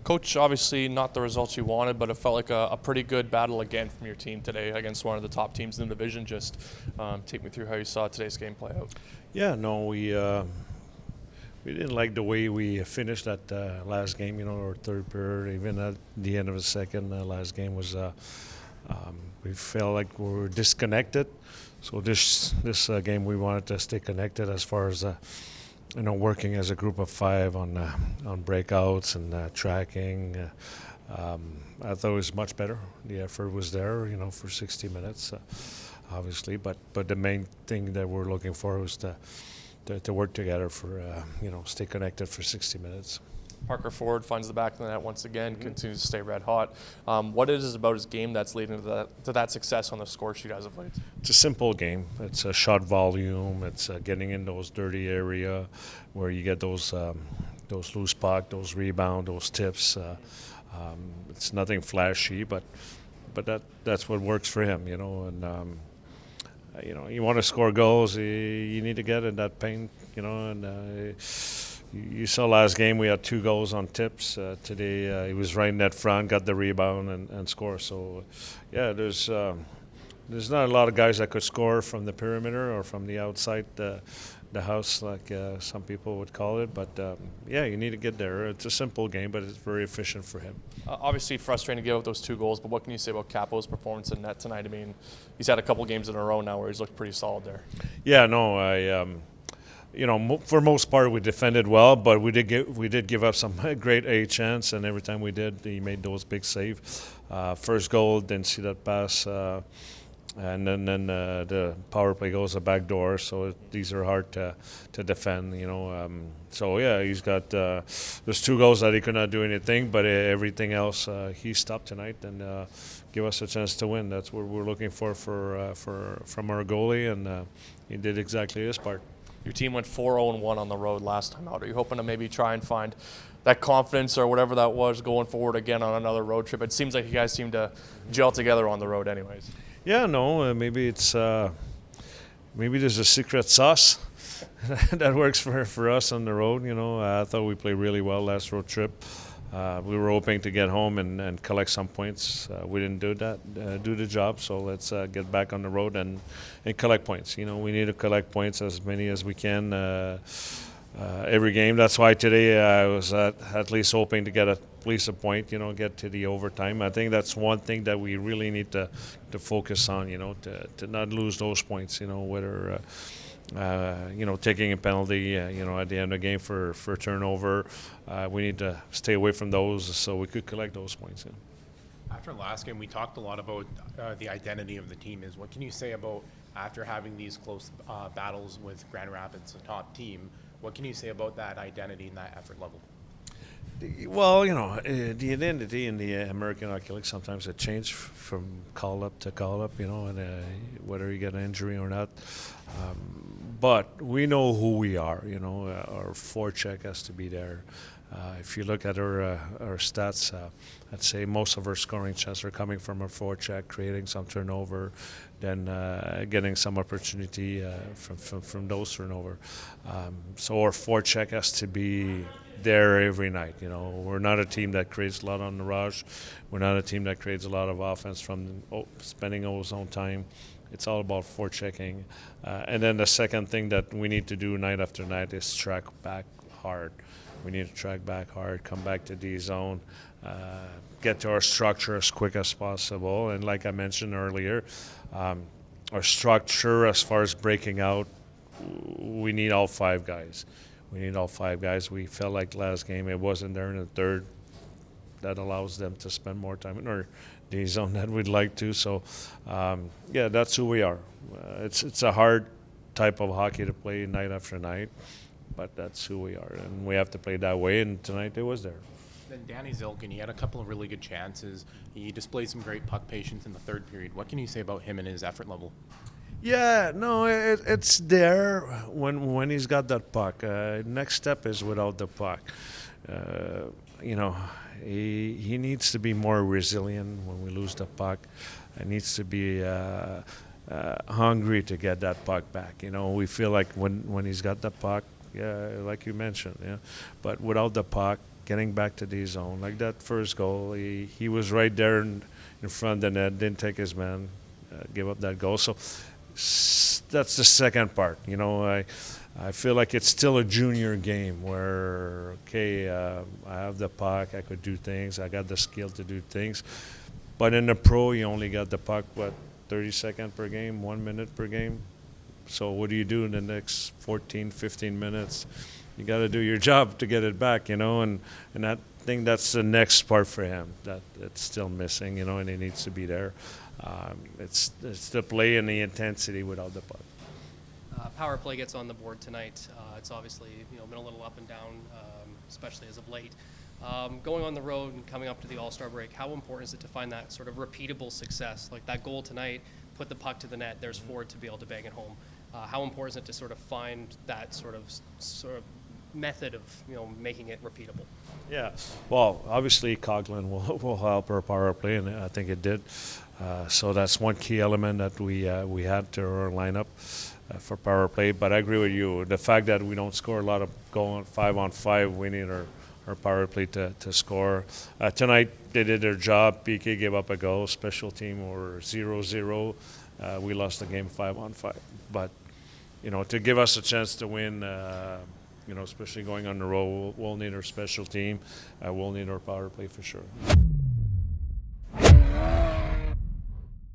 Coach, obviously not the results you wanted, but it felt like a pretty good battle again from your team today against one of the top teams in the division. Just take me through how you saw today's game play out. Yeah, no, we didn't like the way we finished that last game. Our third period, even at the end of the second, last game was. We felt like we were disconnected. So this game, we wanted to stay connected as far as working as a group of five on breakouts and tracking. I thought it was much better. The effort was there, for 60 minutes, obviously. But the main thing that we're looking for was to work together for stay connected for 60 minutes. Parker Ford finds the back of the net once again, continues to stay red hot. What is it about his game that's leading to that success on the score sheet as of late? It's a simple game. It's a shot volume. It's getting in those dirty area where you get those loose puck, those rebound, those tips. It's nothing flashy, but that's what works for him, And you want to score goals, you need to get in that paint, and. You saw last game we had 2 goals on tips. Today he was right in that front, got the rebound and score. So, yeah, there's not a lot of guys that could score from the perimeter or from the outside the house, like some people would call it. But, yeah, you need to get there. It's a simple game, but it's very efficient for him. Obviously frustrating to give up those 2 goals, but what can you say about Capo's performance in net tonight? I mean, he's had a couple games in a row now where he's looked pretty solid there. Yeah, no, for most part we defended well, but we did give up some great A chance, and every time we did, he made those big saves. First goal, didn't see that pass, and then the power play goes the back door. So these are hard to defend, So yeah, he's got there's 2 goals that he could not do anything, but everything else he stopped tonight and give us a chance to win. That's what we're looking for from our goalie, and he did exactly his part. Your team went 4-0-1 on the road last time out. Are you hoping to maybe try and find that confidence or whatever that was going forward again on another road trip? It seems like you guys seem to gel together on the road anyways. Yeah, no, maybe it's maybe there's a secret sauce that works for us on the road. I thought we played really well last road trip. We were hoping to get home and collect some points. We didn't do that, do the job, so let's get back on the road and collect points. We need to collect points, as many as we can, every game. That's why today I was at least hoping to get at least a point, get to the overtime. I think that's one thing that we really need to focus on, to not lose those points, whether taking a penalty, at the end of the game for turnover. We need to stay away from those so we could collect those points. Yeah. After last game, we talked a lot about the identity of the team. What can you say about, after having these close battles with Grand Rapids, a top team, what can you say about that identity and that effort level? Well, the identity in the American Hockey League, sometimes it changes from call-up to call-up, and whether you get an injury or not. But we know who we are, our forecheck has to be there. If you look at our stats, I'd say most of our scoring chances are coming from our forecheck, creating some turnover, then getting some opportunity from those turnover. So our forecheck has to be there every night. We're not a team that creates a lot on the rush. We're not a team that creates a lot of offense from spending our own time. It's all about forechecking. And then the second thing that we need to do night after night is track back hard. We need to track back hard, come back to D zone, get to our structure as quick as possible. And like I mentioned earlier, our structure as far as breaking out, we need all 5 guys. We need all 5 guys. We felt like last game it wasn't there in the third. That allows them to spend more time in our D zone than we'd like to. So, yeah, that's who we are. It's a hard type of hockey to play night after night, but that's who we are, and we have to play that way. And tonight it was there. Then Danny Zilkin, he had a couple of really good chances. He displayed some great puck patience in the third period. What can you say about him and his effort level? Yeah, no, it's there when he's got that puck. Next step is without the puck. He needs to be more resilient when we lose the puck. He needs to be hungry to get that puck back. We feel like when he's got the puck, yeah, like you mentioned, yeah. But without the puck, getting back to the zone. Like that first goal, he was right there in front of the net, didn't take his man, give up that goal. So that's the second part. You know, I feel like it's still a junior game where, okay, I have the puck, I could do things, I got the skill to do things. But in the pro, you only got the puck, 30 seconds per game, 1 minute per game. So what do you do in the next 14, 15 minutes? You got to do your job to get it back, you know, and I think that's the next part for him that it's still missing, you know, and he needs to be there. It's the play and the intensity without the puck. Power play gets on the board tonight. It's obviously been a little up and down, especially as of late. Going on the road and coming up to the All-Star break, how important is it to find that sort of repeatable success? Like that goal tonight, put the puck to the net, there's Ford to be able to bang it home. How important is it to sort of find that sort of method of making it repeatable? Yeah, well, obviously Coughlin will help our power play, and I think it did. So that's one key element that we had to our lineup for power play. But I agree with you. The fact that we don't score a lot of goal 5-on-5, we need our power play to score. Tonight they did their job. PK gave up a goal. Special team or 0-0. We lost the game 5-on-5. But to give us a chance to win, especially going on the road, we'll need our special team. We'll need our power play for sure.